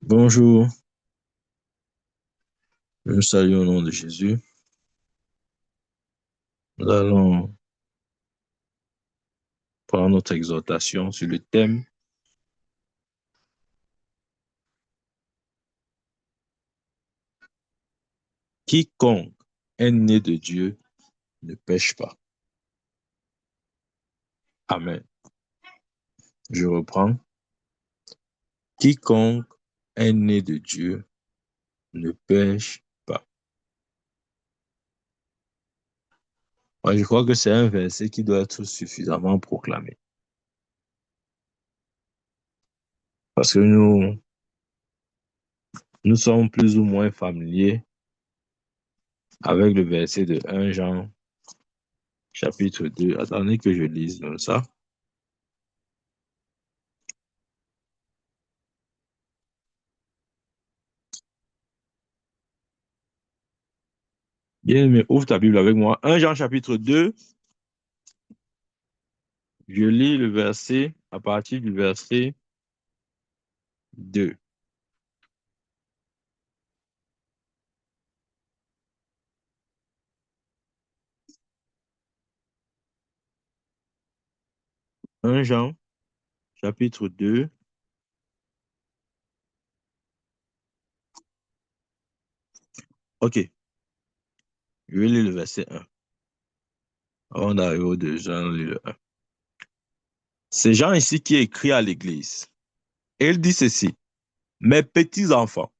Bonjour, je vous salue au nom de Jésus. Nous allons prendre notre exhortation sur le thème Quiconque est né de Dieu ne pêche pas. Amen. Je reprends. Quiconque est né de Dieu ne pêche pas. Moi, je crois que c'est un verset qui doit être suffisamment proclamé. Parce que nous sommes plus ou moins familiers avec le verset de 1 Jean, chapitre 2. Attendez que je lise comme ça. Bien, mais ouvre ta Bible avec moi. 1 Jean, chapitre 2. Je lis le verset à partir du verset 2. 1 Jean, chapitre 2. OK, je vais lire le verset 1. Avant d'arriver au 2, je vais lire le 1. C'est Jean ici qui écrit à l'Église. Et il dit ceci. Mes petits enfants,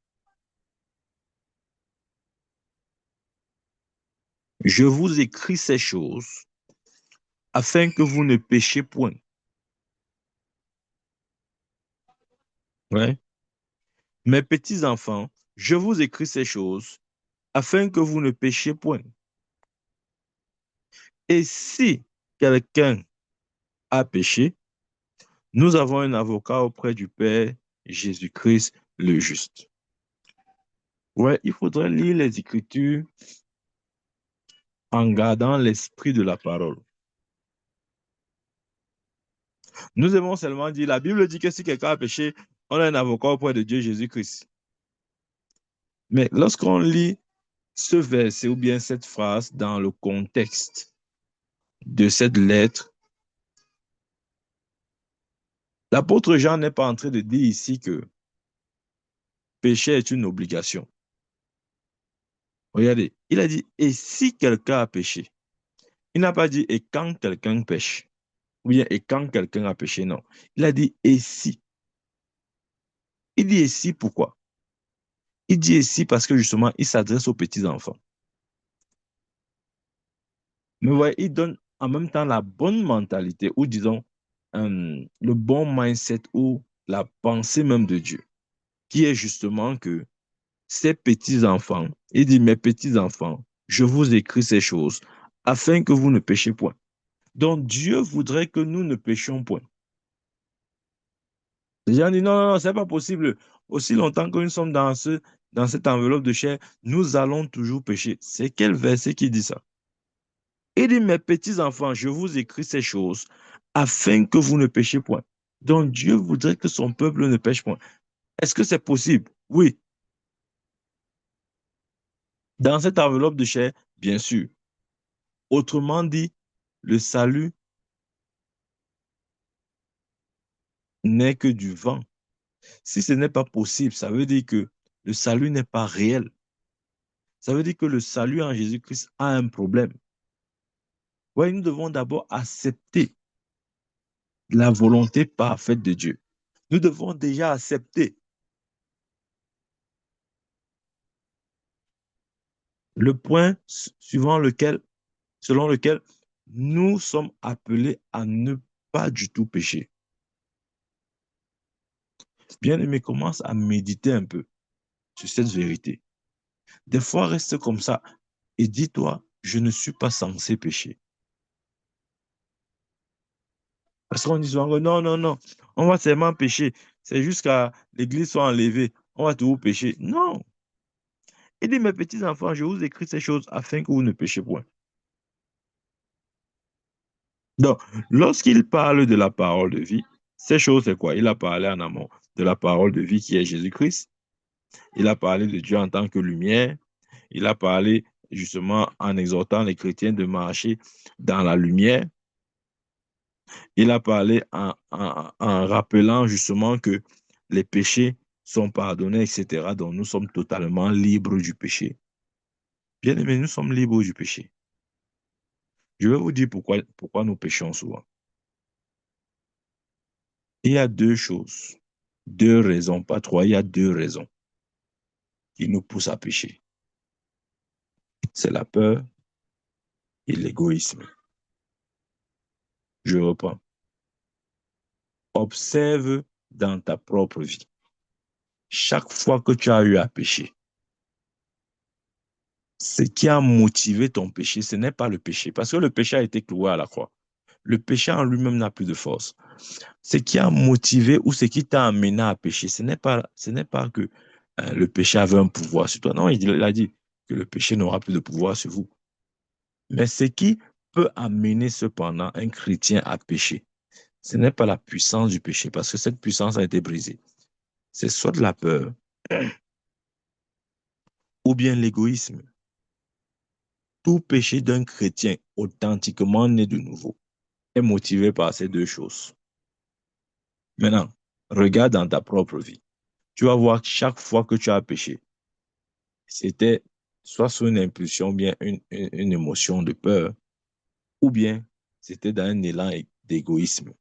je vous écris ces choses afin que vous ne péchiez point. Ouais. Mes petits enfants, je vous écris ces choses afin que vous ne péchiez point. Et si quelqu'un a péché, nous avons un avocat auprès du Père, Jésus-Christ le juste. Ouais, il faudrait lire les Écritures en gardant l'esprit de la parole. Nous aimons seulement dire, la Bible dit que si quelqu'un a péché, on a un avocat auprès de Dieu, Jésus-Christ. Mais lorsqu'on lit ce verset ou bien cette phrase dans le contexte de cette lettre, l'apôtre Jean n'est pas en train de dire ici que péché est une obligation. Regardez, il a dit, et si quelqu'un a péché, il n'a pas dit, et quand quelqu'un pêche, ou bien, et quand quelqu'un a péché, non. Il a dit, et si. Il dit, et si, pourquoi? Il dit, et si, parce que justement, il s'adresse aux petits-enfants. Mais ouais, il donne en même temps la bonne mentalité, ou disons, le bon mindset, ou la pensée même de Dieu, qui est justement que ces petits-enfants, il dit, mes petits-enfants, je vous écris ces choses afin que vous ne péchiez point. Donc Dieu voudrait que nous ne péchions point. Les gens disent, non, non, non, c'est pas possible. Aussi longtemps que nous sommes dans cette enveloppe de chair, nous allons toujours pécher. C'est quel verset qui dit ça? Il dit, mes petits-enfants, je vous écris ces choses afin que vous ne péchiez point. Donc Dieu voudrait que son peuple ne pêche point. Est-ce que c'est possible? Oui. Dans cette enveloppe de chair, bien sûr. Autrement dit, le salut n'est que du vent. Si ce n'est pas possible, ça veut dire que le salut n'est pas réel. Ça veut dire que le salut en Jésus-Christ a un problème. Oui, nous devons d'abord accepter la volonté parfaite de Dieu. Nous devons déjà accepter le point suivant lequel, selon lequel nous sommes appelés à ne pas du tout pécher. Bien-aimé, commence à méditer un peu sur cette vérité. Des fois, reste comme ça et dis-toi, je ne suis pas censé pécher. Parce qu'on dit souvent que non, non, non, on va seulement pécher. C'est jusqu'à l'église soit enlevée. On va toujours pécher. Non. Il dit, mes petits enfants, je vous écris ces choses afin que vous ne péchiez point. Donc, lorsqu'il parle de la parole de vie, ces choses, c'est quoi? Il a parlé en amont de la parole de vie qui est Jésus-Christ. il a parlé de Dieu en tant que lumière, il a parlé justement en exhortant les chrétiens de marcher dans la lumière, il a parlé en rappelant justement que les péchés sont pardonnés, etc. Donc nous sommes totalement libres du péché. Bien aimé, nous sommes libres du péché. Je vais vous dire pourquoi nous péchons souvent. Il y a deux choses, deux raisons, pas trois, il y a deux raisons qui nous poussent à pécher. C'est la peur et l'égoïsme. Je reprends. Observe dans ta propre vie. Chaque fois que tu as eu à pécher, ce qui a motivé ton péché, ce n'est pas le péché, parce que le péché a été cloué à la croix. Le péché en lui-même n'a plus de force. Ce qui a motivé ou ce qui t'a amené à pécher, ce n'est pas que le péché avait un pouvoir sur toi. Non, il a dit que le péché n'aura plus de pouvoir sur vous. Mais ce qui peut amener cependant un chrétien à pécher, ce n'est pas la puissance du péché, parce que cette puissance a été brisée. C'est soit de la peur ou bien l'égoïsme. Tout péché d'un chrétien authentiquement né de nouveau est motivé par ces deux choses. Maintenant, regarde dans ta propre vie. Tu vas voir que chaque fois que tu as péché, c'était soit sous une impulsion, bien une émotion de peur, ou bien c'était dans un élan d'égoïsme.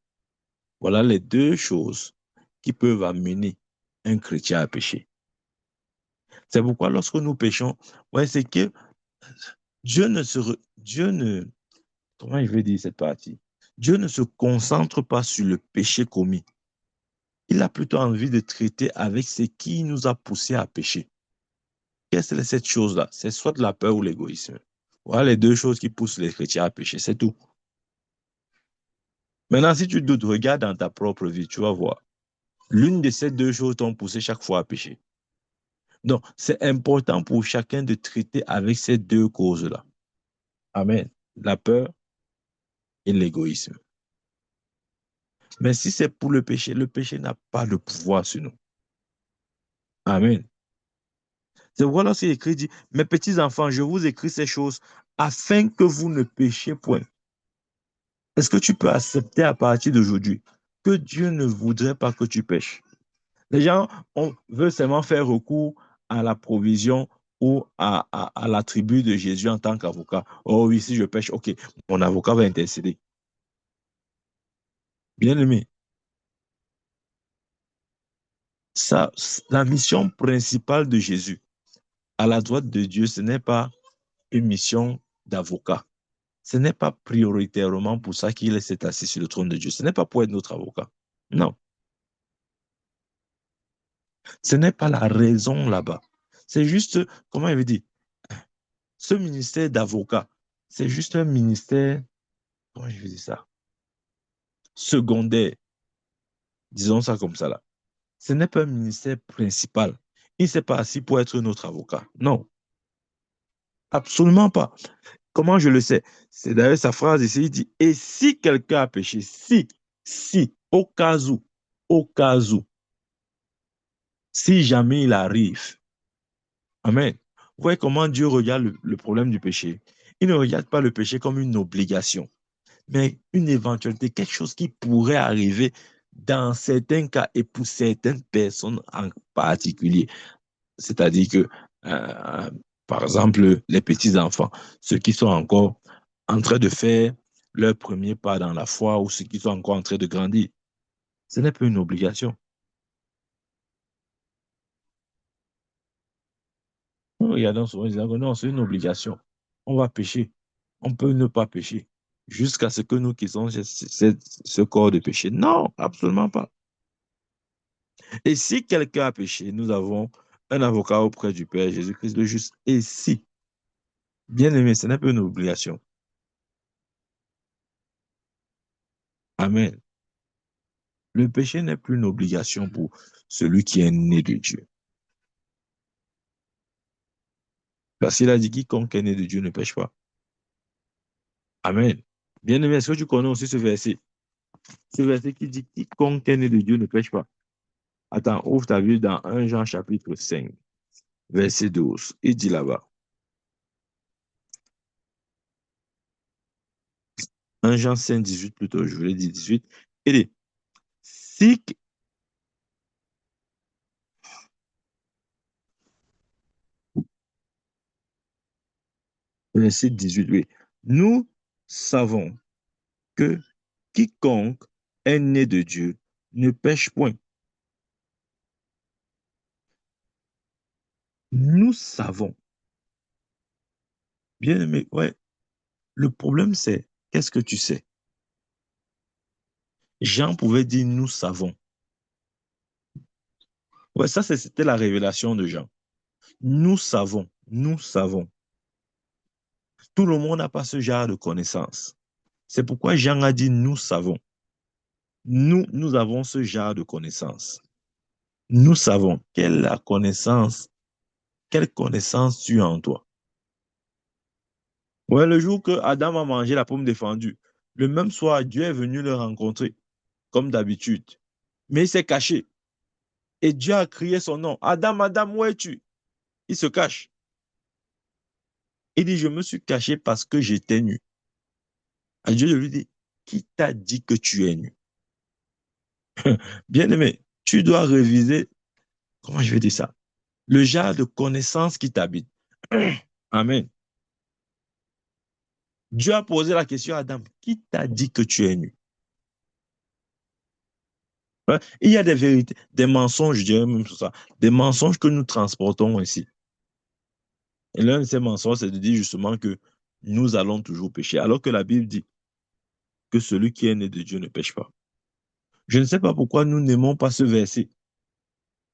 Voilà les deux choses qui peuvent amener un chrétien à pécher. C'est pourquoi lorsque nous péchons, ouais, c'est que Dieu ne, comment je vais dire cette partie? Dieu ne se concentre pas sur le péché commis. Il a plutôt envie de traiter avec ce qui nous a poussé à pécher. Qu'est-ce que c'est cette chose-là? C'est soit de la peur ou l'égoïsme. Voilà les deux choses qui poussent les chrétiens à pécher, c'est tout. Maintenant, si tu doutes, regarde dans ta propre vie, tu vas voir. L'une de ces deux choses t'ont poussé chaque fois à pécher. Donc, c'est important pour chacun de traiter avec ces deux causes-là. Amen. La peur et l'égoïsme. Mais si c'est pour le péché n'a pas de pouvoir sur nous. Amen. C'est voilà ce écrit dit, mes petits enfants, je vous écris ces choses afin que vous ne péchiez point. Est-ce que tu peux accepter à partir d'aujourd'hui que Dieu ne voudrait pas que tu pêches? Les gens veulent seulement faire recours à la provision ou à l'attribut de Jésus en tant qu'avocat. Oh oui, si je pêche, ok, mon avocat va intercéder. Bien aimé, ça, la mission principale de Jésus à la droite de Dieu, ce n'est pas une mission d'avocat. Ce n'est pas prioritairement pour ça qu'il s'est assis sur le trône de Dieu. Ce n'est pas pour être notre avocat. Non, ce n'est pas la raison là-bas. C'est juste, comment il veut dire, ce ministère d'avocat, c'est juste un ministère, comment je vais dire ça, secondaire, disons ça comme ça là. Ce n'est pas un ministère principal. Il ne s'est pas assis pour être notre avocat. Non, absolument pas. Comment je le sais? C'est d'ailleurs sa phrase ici, il dit, et si quelqu'un a péché, si, au cas où, si jamais il arrive, amen. Vous voyez comment Dieu regarde le problème du péché. Il ne regarde pas le péché comme une obligation, mais une éventualité, quelque chose qui pourrait arriver dans certains cas et pour certaines personnes en particulier. C'est-à-dire que, euh, par exemple, les petits-enfants, ceux qui sont encore en train de faire leur premier pas dans la foi ou ceux qui sont encore en train de grandir, ce n'est pas une obligation. Nous regardons souvent, disant que non, c'est une obligation. On va pécher. On peut ne pas pécher jusqu'à ce que nous quittons ce corps de péché. Non, absolument pas. Et si quelqu'un a péché, nous avons un avocat auprès du Père Jésus-Christ le juste. Et si, bien aimé, ce n'est pas une obligation. Amen. Le péché n'est plus une obligation pour celui qui est né de Dieu. Parce qu'il a dit quiconque est né de Dieu ne pêche pas. Amen. Bien aimé, est-ce que tu connais aussi ce verset? Ce verset qui dit quiconque est né de Dieu ne pêche pas. Attends, ouvre ta Bible dans 1 Jean chapitre 5. verset 12. Il dit là-bas, 1 Jean 5, 18 plutôt, je voulais dire 18. Il dit, si, verset 18, oui, nous savons que quiconque est né de Dieu ne pêche point. Nous savons. Bien aimé, ouais. Le problème, c'est qu'est-ce que tu sais? Jean pouvait dire nous savons. Ouais, ça, c'était la révélation de Jean. Nous savons, nous savons. Tout le monde n'a pas ce genre de connaissance. C'est pourquoi Jean a dit nous savons. Nous avons ce genre de connaissance. Nous savons quelle est la connaissance, quelle connaissance tu as en toi. Ouais, le jour que Adam a mangé la pomme défendue, le même soir, Dieu est venu le rencontrer, comme d'habitude. Mais il s'est caché. Et Dieu a crié son nom. Adam, Adam, où es-tu? Il se cache. Il dit, je me suis caché parce que j'étais nu. À Dieu de lui dit, qui t'a dit que tu es nu? Bien-aimé, tu dois réviser, comment je vais dire ça? Le genre de connaissance qui t'habite. Amen. Dieu a posé la question à Adam, qui t'a dit que tu es nu? Hein? Il y a des vérités, des mensonges, je dirais même sur ça, des mensonges que nous transportons ici. Et l'un de ces mensonges, c'est de dire justement que nous allons toujours pécher, alors que la Bible dit que celui qui est né de Dieu ne pêche pas. Je ne sais pas pourquoi nous n'aimons pas ce verset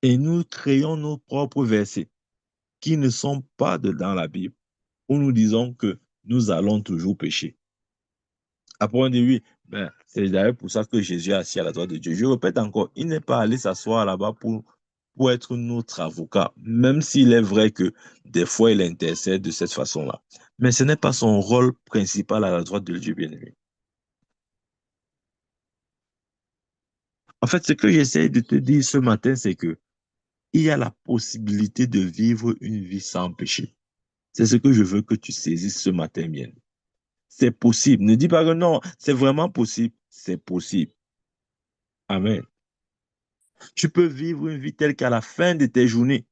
et nous créons nos propres versets qui ne sont pas dans la Bible, où nous disons que nous allons toujours pécher. Après, on dit oui, ben, c'est d'ailleurs pour ça que Jésus est assis à la droite de Dieu. Je répète encore, il n'est pas allé s'asseoir là-bas pour être notre avocat, même s'il est vrai que des fois il intercède de cette façon-là. Mais ce n'est pas son rôle principal à la droite de Dieu, bien-aimé. En fait, ce que j'essaie de te dire ce matin, c'est que il y a la possibilité de vivre une vie sans péché. C'est ce que je veux que tu saisisses ce matin, bien. C'est possible. Ne dis pas que non, c'est vraiment possible. C'est possible. Amen. Tu peux vivre une vie telle qu'à la fin de tes journées,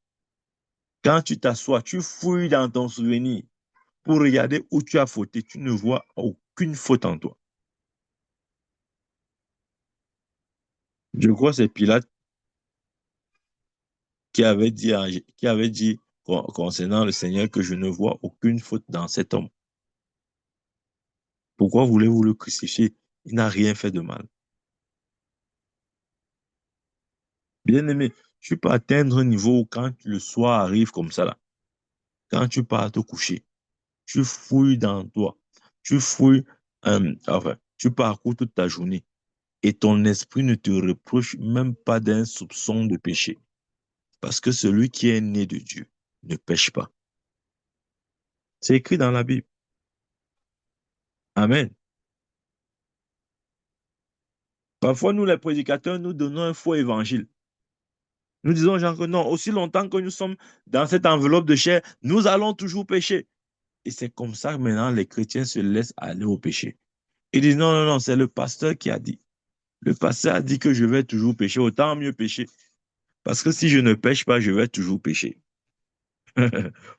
quand tu t'assois, tu fouilles dans ton souvenir pour regarder où tu as fauté. Tu ne vois aucune faute en toi. Je crois que c'est Pilate qui avait dit concernant le Seigneur que je ne vois aucune faute dans cet homme. Pourquoi voulez-vous le crucifier? Il n'a rien fait de mal. Bien-aimé, tu peux atteindre un niveau où quand le soir arrive comme ça, là, quand tu pars te coucher, tu fouilles dans toi, tu fouilles, enfin, tu parcours toute ta journée et ton esprit ne te reproche même pas d'un soupçon de péché. Parce que celui qui est né de Dieu ne pêche pas. C'est écrit dans la Bible. Amen. Parfois, nous, les prédicateurs, nous donnons un faux évangile. Nous disons, genre, que non, aussi longtemps que nous sommes dans cette enveloppe de chair, nous allons toujours pécher. Et c'est comme ça que maintenant les chrétiens se laissent aller au péché. Ils disent non, non, non, c'est le pasteur qui a dit. Le pasteur a dit que je vais toujours pécher, autant mieux pécher. Parce que si je ne pêche pas, je vais toujours pécher.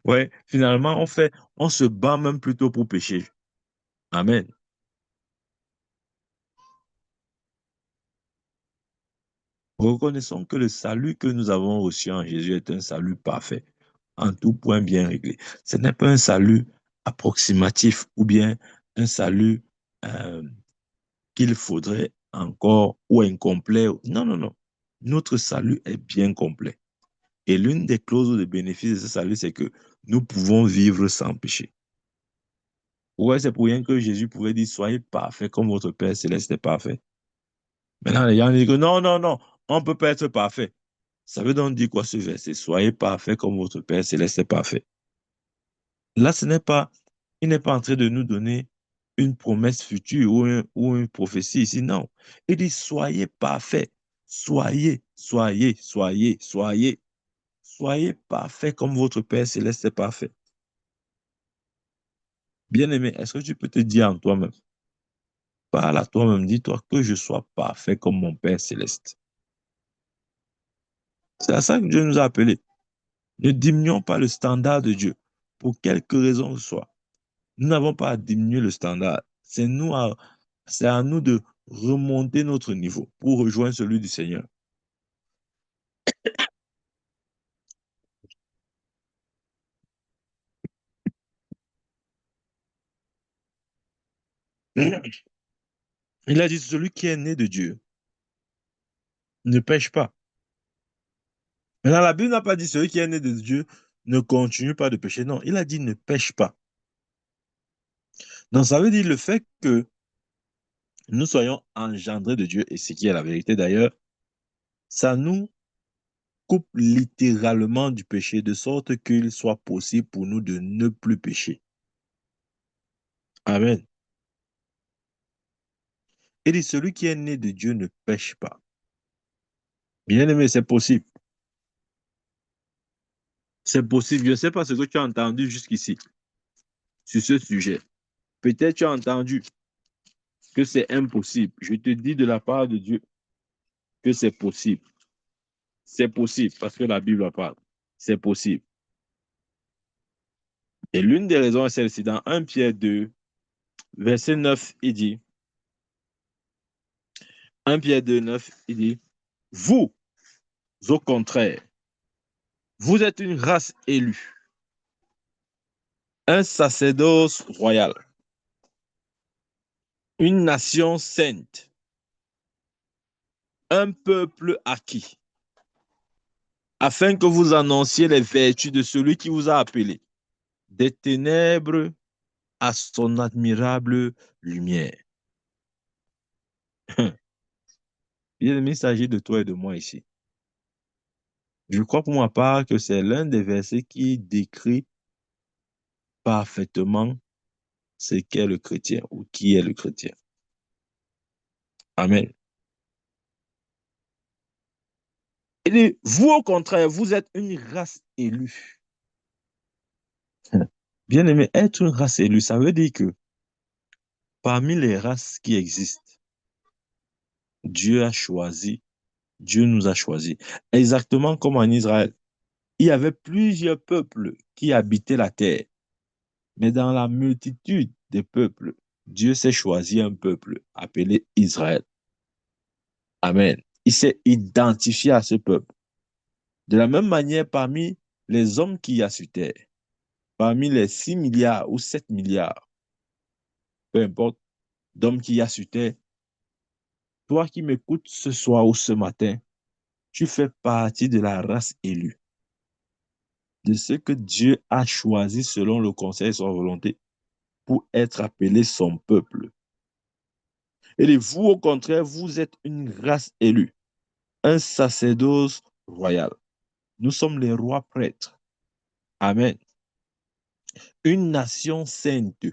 Ouais, finalement, on se bat même plutôt pour pécher. Amen. Reconnaissons que le salut que nous avons reçu en Jésus est un salut parfait, en tout point bien réglé. Ce n'est pas un salut approximatif ou bien un salut euh, qu'il faudrait encore ou incomplet. Non, non, non. Notre salut est bien complet. Et l'une des clauses de bénéfice de ce salut, c'est que nous pouvons vivre sans péché. Ouais, c'est pour rien que Jésus pouvait dire, soyez parfaits comme votre Père céleste est parfait. Maintenant, les gens disent que non, non, non, on ne peut pas être parfait. Ça veut donc dire quoi ce verset? Soyez parfaits comme votre Père céleste est parfait. Là, il n'est pas en train de nous donner une promesse future ou une prophétie ici, non. Il dit, soyez parfaits. Soyez, soyez, soyez, soyez. soyez parfaits comme votre Père céleste est parfait. Bien-aimé, est-ce que tu peux te dire en toi-même, parle à toi-même, dis-toi que je sois parfait comme mon Père céleste. C'est à ça que Dieu nous a appelés. Ne diminuons pas le standard de Dieu, pour quelque raison que ce soit. Nous n'avons pas à diminuer le standard. C'est à nous de remonter notre niveau pour rejoindre celui du Seigneur. Il a dit, celui qui est né de Dieu ne pêche pas. Maintenant, la Bible n'a pas dit celui qui est né de Dieu ne continue pas de pécher. Non, il a dit ne pêche pas. Donc, ça veut dire le fait que nous soyons engendrés de Dieu, et ce qui est la vérité d'ailleurs, ça nous coupe littéralement du péché, de sorte qu'il soit possible pour nous de ne plus pécher. Amen. Il dit, celui qui est né de Dieu ne pêche pas. Bien aimé, c'est possible. C'est possible. Je ne sais pas ce que tu as entendu jusqu'ici sur ce sujet. Peut-être tu as entendu que c'est impossible. Je te dis de la part de Dieu que c'est possible. C'est possible parce que la Bible en parle. C'est possible. Et l'une des raisons est celle-ci. Dans 1 Pierre 2, verset 9, il dit, 1 Pierre 2, 9, il dit, vous, au contraire, vous êtes une race élue, un sacerdoce royal, une nation sainte, un peuple acquis, afin que vous annonciez les vertus de celui qui vous a appelé des ténèbres à son admirable lumière. Bien aimé, il s'agit de toi et de moi ici. Je crois pour ma part que c'est l'un des versets qui décrit parfaitement ce qu'est le chrétien ou qui est le chrétien. Amen. Il dit, vous au contraire, vous êtes une race élue. Bien aimé, être une race élue, ça veut dire que parmi les races qui existent, Dieu a choisi, Dieu nous a choisis. Exactement comme en Israël. Il y avait plusieurs peuples qui habitaient la terre. Mais dans la multitude des peuples, Dieu s'est choisi un peuple appelé Israël. Amen. Il s'est identifié à ce peuple. De la même manière, parmi les hommes qu'il y a sur terre, parmi les 6 milliards ou 7 milliards, peu importe, d'hommes qu'il y a sur terre, toi qui m'écoutes ce soir ou ce matin, tu fais partie de la race élue, de ceux que Dieu a choisi selon le conseil de sa volonté pour être appelé son peuple. Et vous, au contraire, vous êtes une race élue, un sacerdoce royal. Nous sommes les rois prêtres. Amen. Une nation sainte.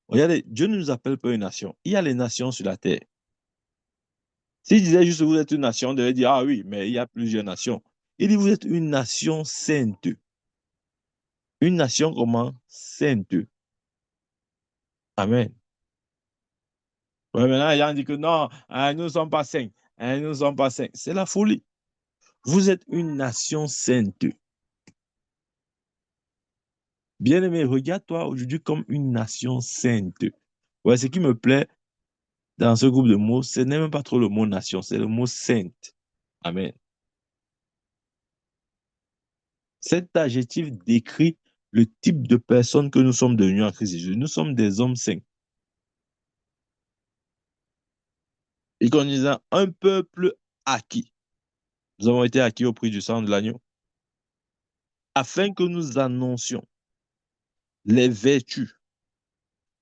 Regardez, Dieu ne nous appelle pas une nation. Il y a les nations sur la terre. S'il disait juste vous êtes une nation, on devait dire, ah oui, mais il y a plusieurs nations. Il dit, vous êtes une nation sainte. Une nation comment? Sainte. Amen. Ouais, maintenant, il y a dit que non, nous ne sommes pas saints. Nous ne sommes pas saints. C'est la folie. Vous êtes une nation sainte. Bien-aimé, regarde-toi aujourd'hui comme une nation sainte. Ouais, ce qui me plaît dans ce groupe de mots, ce n'est même pas trop le mot nation, c'est le mot sainte. Amen. Cet adjectif décrit le type de personne que nous sommes devenus en Christ Jésus. Nous sommes des hommes saints. Et qu'on disait un peuple acquis. Nous avons été acquis au prix du sang de l'agneau. Afin que nous annoncions les vertus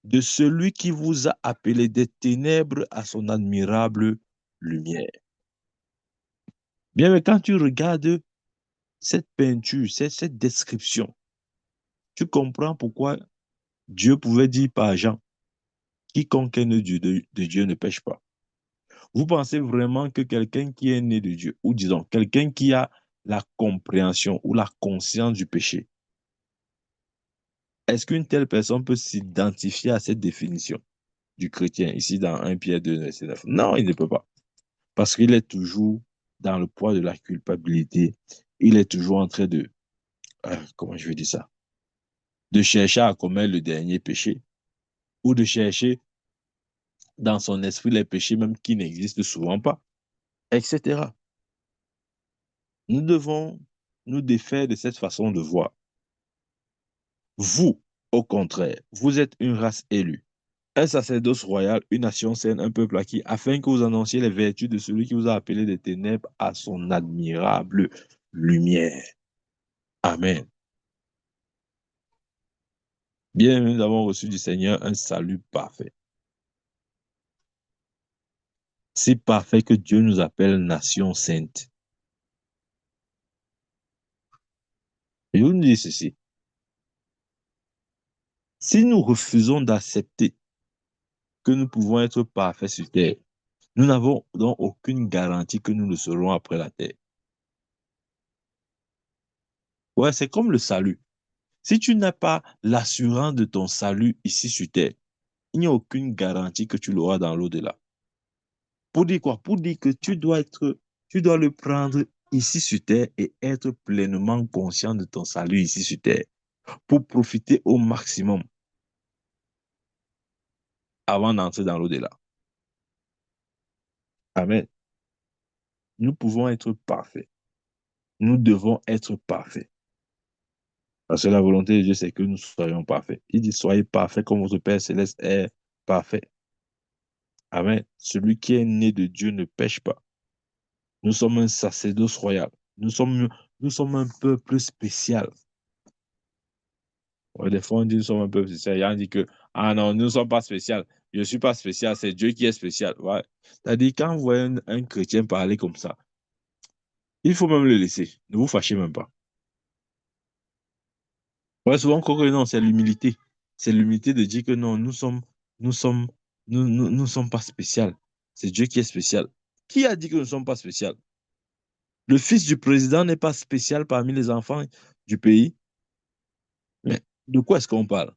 de celui qui vous a appelé des ténèbres à son admirable lumière. Bien, mais quand tu regardes cette peinture, cette description, tu comprends pourquoi Dieu pouvait dire par Jean, quiconque est né de Dieu ne pêche pas. Vous pensez vraiment que quelqu'un qui est né de Dieu, ou disons, quelqu'un qui a la compréhension ou la conscience du péché. Est-ce qu'une telle personne peut s'identifier à cette définition du chrétien, ici dans 1 Pierre 2, verset 9? Non, il ne peut pas. Parce qu'il est toujours dans le poids de la culpabilité. Il est toujours en train de, comment je vais dire ça, de chercher à commettre le dernier péché ou de chercher dans son esprit les péchés même qui n'existent souvent pas, etc. Nous devons nous défaire de cette façon de voir. Vous, au contraire, vous êtes une race élue, un sacerdoce royal, une nation sainte, un peuple acquis, afin que vous annonciez les vertus de celui qui vous a appelé des ténèbres à son admirable lumière. Amen. Bien, nous avons reçu du Seigneur un salut parfait. Si parfait que Dieu nous appelle nation sainte. Je vous dis ceci. Si nous refusons d'accepter que nous pouvons être parfaits sur terre, nous n'avons donc aucune garantie que nous le serons après la terre. Ouais, c'est comme le salut. Si tu n'as pas l'assurance de ton salut ici sur terre, il n'y a aucune garantie que tu l'auras dans l'au-delà. Pour dire quoi? Pour dire que tu dois le prendre ici sur terre et être pleinement conscient de ton salut ici sur terre pour profiter au maximum avant d'entrer dans l'au-delà. Amen. Nous pouvons être parfaits. Nous devons être parfaits. Parce que la volonté de Dieu, c'est que nous soyons parfaits. Il dit, soyez parfaits comme votre Père céleste est parfait. Amen. Celui qui est né de Dieu ne pêche pas. Nous sommes un sacerdoce royal. Nous sommes un peuple spécial. Ouais, des fois, on dit nous sommes un peuple spécial. Il y a un dit que, ah non, nous ne sommes pas spécial. Je ne suis pas spécial, c'est Dieu qui est spécial. Ouais. C'est-à-dire, quand vous voyez un chrétien parler comme ça, il faut même le laisser. Ne vous fâchez même pas. Ouais, souvent, on croit que non, c'est l'humilité. C'est l'humilité de dire que non, nous sommes, nous sommes pas spécial. C'est Dieu qui est spécial. Qui a dit que nous ne sommes pas spécial? Le fils du président n'est pas spécial parmi les enfants du pays. Mais de quoi est-ce qu'on parle?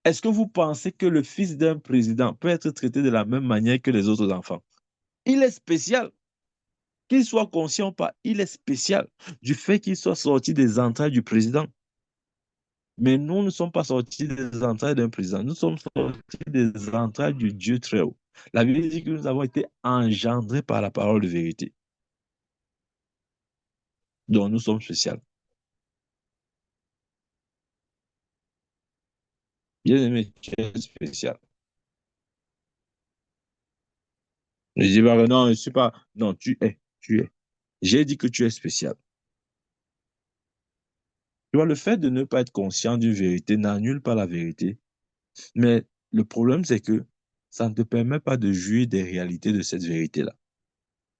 Est-ce que vous pensez que le fils d'un président peut être traité de la même manière que les autres enfants? Il est spécial. Qu'il soit conscient ou pas, il est spécial du fait qu'il soit sorti des entrailles du président. Mais nous ne sommes pas sortis des entrailles d'un président. Nous sommes sortis des entrailles du Dieu très haut. La Bible dit que nous avons été engendrés par la parole de vérité. Donc nous sommes spéciaux. Bien-aimé, tu es spécial. Ne dis pas que non, je ne suis pas. Non, tu es. Tu es. J'ai dit que tu es spécial. Tu vois, le fait de ne pas être conscient d'une vérité n'annule pas la vérité. Mais le problème, c'est que ça ne te permet pas de jouir des réalités de cette vérité-là.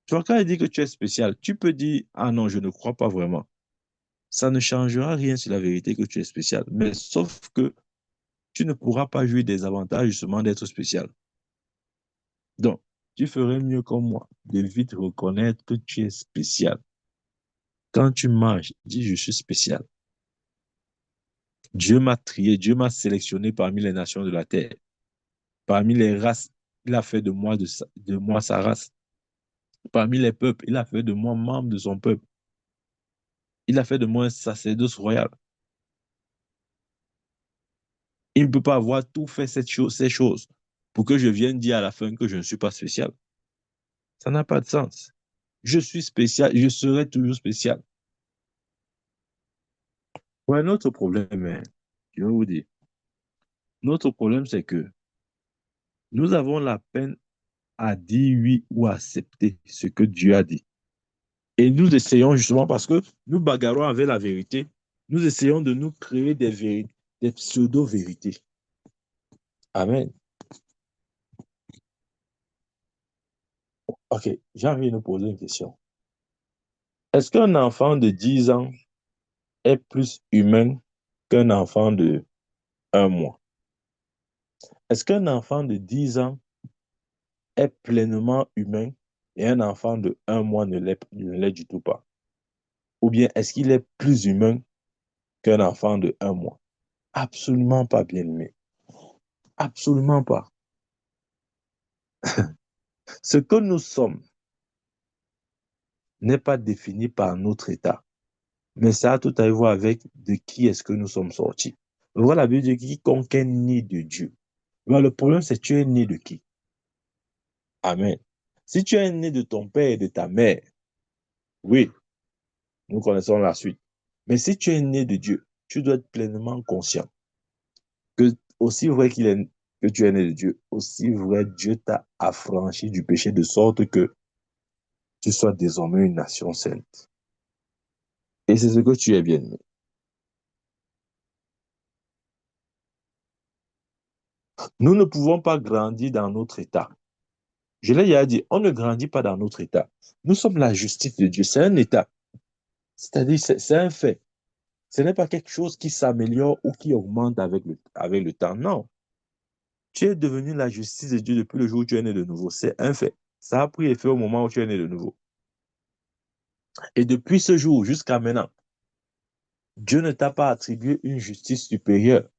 Tu vois, quand il dit que tu es spécial, tu peux dire, ah non, je ne crois pas vraiment. Ça ne changera rien sur la vérité que tu es spécial. Mais sauf que tu ne pourras pas jouir des avantages justement d'être spécial. Donc, tu ferais mieux comme moi de vite reconnaître que tu es spécial. Quand tu manges, dis je suis spécial. Dieu m'a trié, Dieu m'a sélectionné parmi les nations de la terre, parmi les races. Il a fait de moi sa race. Parmi les peuples, il a fait de moi membre de son peuple. Il a fait de moi un sacerdoce royal. Il ne peut pas avoir tout fait ces choses pour que je vienne dire à la fin que je ne suis pas spécial. Ça n'a pas de sens. Je suis spécial, je serai toujours spécial. Ouais, notre problème, je vais vous dire, notre problème, c'est que nous avons la peine à dire oui ou à accepter ce que Dieu a dit. Et nous essayons justement, parce que nous bagarrons avec la vérité, nous essayons de nous créer des vérités, des pseudo-vérités. Amen. OK, j'ai envie de nous poser une question. Est-ce qu'un enfant de 10 ans est plus humain qu'un enfant de 1 mois? Est-ce qu'un enfant de 10 ans est pleinement humain et un enfant de 1 mois ne l'est du tout pas? Ou bien est-ce qu'il est plus humain qu'un enfant de 1 mois? Absolument pas, bien-aimé. Absolument pas. Ce que nous sommes n'est pas défini par notre état, mais ça a tout à voir avec de qui est-ce que nous sommes sortis. Voilà, la Bible dit quiconque est né de Dieu. Mais le problème, c'est tu es né de qui? Amen. Si tu es né de ton père et de ta mère, oui, nous connaissons la suite. Mais si tu es né de Dieu, tu dois être pleinement conscient que aussi vrai que tu es né de Dieu, aussi vrai Dieu t'a affranchi du péché de sorte que tu sois désormais une nation sainte. Et c'est ce que tu es, bien-aimé. Nous ne pouvons pas grandir dans notre état. Je l'ai déjà dit, on ne grandit pas dans notre état. Nous sommes la justice de Dieu. C'est un état. C'est-à-dire, c'est un fait. Ce n'est pas quelque chose qui s'améliore ou qui augmente avec le temps. Non. Tu es devenu la justice de Dieu depuis le jour où tu es né de nouveau. C'est un fait. Ça a pris effet au moment où tu es né de nouveau. Et depuis ce jour jusqu'à maintenant, Dieu ne t'a pas attribué une justice supérieure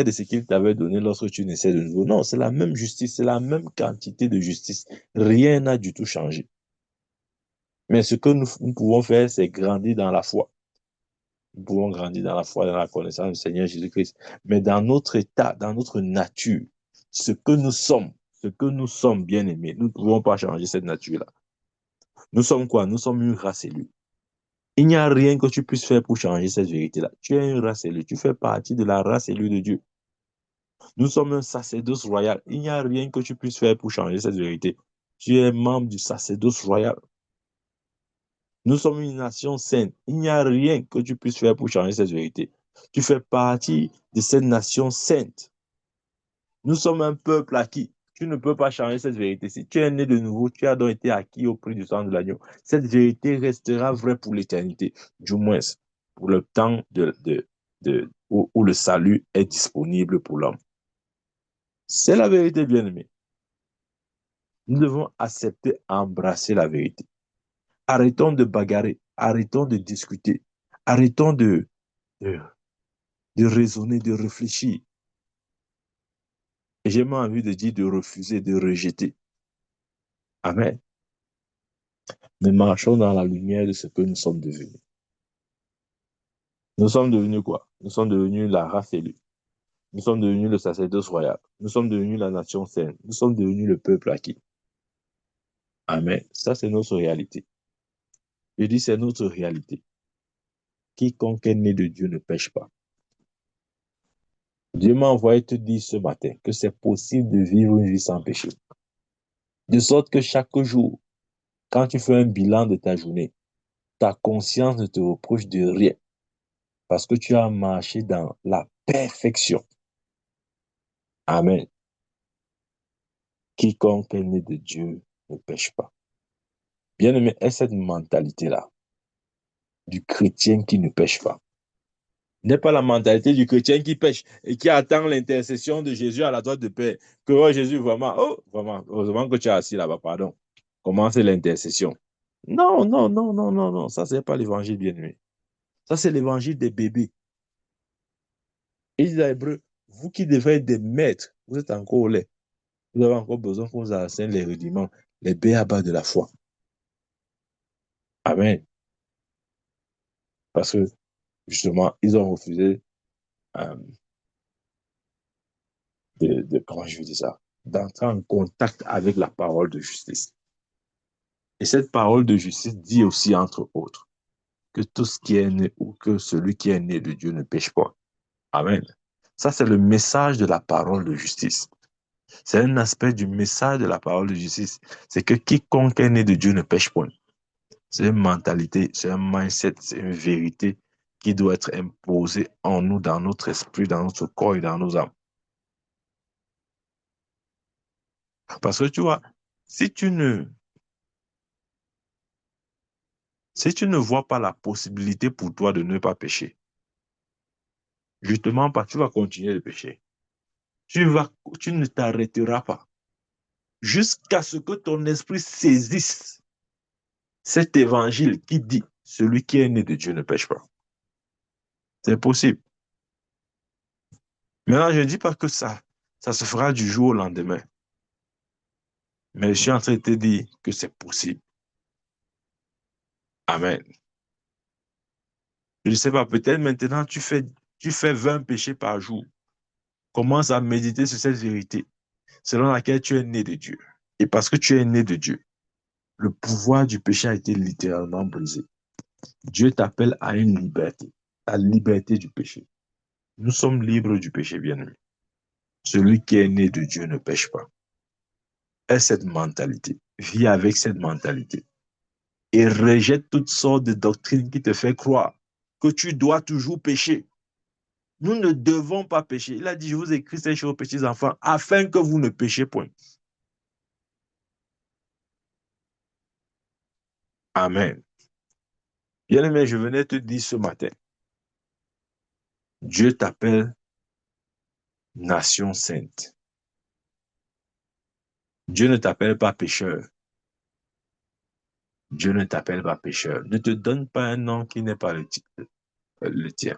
de ce qu'il t'avait donné lorsque tu naissais de nouveau. Non, c'est la même justice, c'est la même quantité de justice. Rien n'a du tout changé. Mais ce que nous pouvons faire, c'est grandir dans la foi. Nous pouvons grandir dans la foi, dans la connaissance du Seigneur Jésus-Christ. Mais dans notre état, dans notre nature, ce que nous sommes bien-aimés, nous ne pouvons pas changer cette nature-là. Nous sommes quoi? Nous sommes une race élue. Il n'y a rien que tu puisses faire pour changer cette vérité-là. Tu es une race élue. Tu fais partie de la race élue de Dieu. Nous sommes un sacerdoce royal. Il n'y a rien que tu puisses faire pour changer cette vérité. Tu es membre du sacerdoce royal. Nous sommes une nation sainte. Il n'y a rien que tu puisses faire pour changer cette vérité. Tu fais partie de cette nation sainte. Nous sommes un peuple acquis. Tu ne peux pas changer cette vérité. Si tu es né de nouveau, tu as donc été acquis au prix du sang de l'agneau. Cette vérité restera vraie pour l'éternité, du moins pour le temps où le salut est disponible pour l'homme. C'est la vérité, bien-aimée. Nous devons accepter, embrasser la vérité. Arrêtons de bagarrer, arrêtons de discuter, arrêtons de, de raisonner, de réfléchir. Et j'ai même envie de dire de refuser, de rejeter. Amen. Mais marchons dans la lumière de ce que nous sommes devenus. Nous sommes devenus quoi? Nous sommes devenus la race élue. Nous sommes devenus le sacerdoce royal. Nous sommes devenus la nation sainte. Nous sommes devenus le peuple acquis. Amen. Ça, c'est notre réalité. Je dis, c'est notre réalité. Quiconque est né de Dieu ne pêche pas. Dieu m'a envoyé te dire ce matin que c'est possible de vivre une vie sans péché. De sorte que chaque jour, quand tu fais un bilan de ta journée, ta conscience ne te reproche de rien parce que tu as marché dans la perfection. Amen. Quiconque est né de Dieu ne pêche pas. Bien-aimé, est cette mentalité-là du chrétien qui ne pêche pas n'est pas la mentalité du chrétien qui pêche et qui attend l'intercession de Jésus à la droite de Père. Que oh, Jésus, vraiment, heureusement que tu es assis là-bas, pardon. Comment c'est l'intercession? Non, non, non, non, non, non, ça, c'est pas l'évangile bien-aimé. Ça, c'est l'évangile des bébés. Et il dit à Hébreu, vous qui devez être des maîtres, vous êtes encore au lait. Vous avez encore besoin qu'on vous enseigne les rudiments, les béabas de la foi. Amen. Parce que, justement, ils ont refusé euh, comment je veux dire ça, d'entrer en contact avec la parole de justice. Et cette parole de justice dit aussi, entre autres, que tout ce qui est né ou que celui qui est né de Dieu ne pêche pas. Amen. Ça, c'est le message de la parole de justice. C'est un aspect du message de la parole de justice. C'est que quiconque est né de Dieu ne pêche point. C'est une mentalité, c'est un mindset, c'est une vérité qui doit être imposée en nous, dans notre esprit, dans notre corps et dans nos âmes. Parce que tu vois, si tu ne, si tu ne vois pas la possibilité pour toi de ne pas pécher, justement, tu vas continuer de pécher. Tu ne t'arrêteras pas jusqu'à ce que ton esprit saisisse cet évangile qui dit celui qui est né de Dieu ne pêche pas. C'est possible. Maintenant, je ne dis pas que ça se fera du jour au lendemain. Mais je suis en train de te dire que c'est possible. Amen. Je ne sais pas, peut-être maintenant tu fais 20 péchés par jour. Commence à méditer sur cette vérité selon laquelle tu es né de Dieu. Et parce que tu es né de Dieu, le pouvoir du péché a été littéralement brisé. Dieu t'appelle à une liberté, la liberté du péché. Nous sommes libres du péché, bien-aimé. Celui qui est né de Dieu ne pêche pas. Aie cette mentalité. Vis avec cette mentalité. Et rejette toutes sortes de doctrines qui te font croire que tu dois toujours pécher. Nous ne devons pas pécher. Il a dit, je vous écris ces choses, petits enfants, afin que vous ne péchiez point. Amen. Bien-aimé, je venais te dire ce matin, Dieu t'appelle nation sainte. Dieu ne t'appelle pas pécheur. Dieu ne t'appelle pas pécheur. Ne te donne pas un nom qui n'est pas le tien.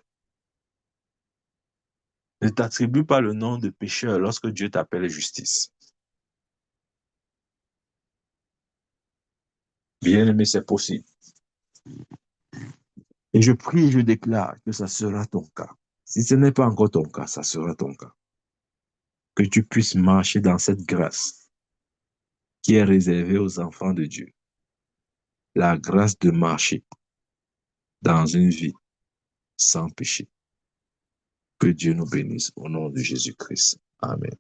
Ne t'attribue pas le nom de pécheur lorsque Dieu t'appelle justice. Bien-aimé, c'est possible. Et je prie et je déclare que ça sera ton cas. Si ce n'est pas encore ton cas, ça sera ton cas. Que tu puisses marcher dans cette grâce qui est réservée aux enfants de Dieu. La grâce de marcher dans une vie sans péché. Que Dieu nous bénisse au nom de Jésus-Christ. Amen.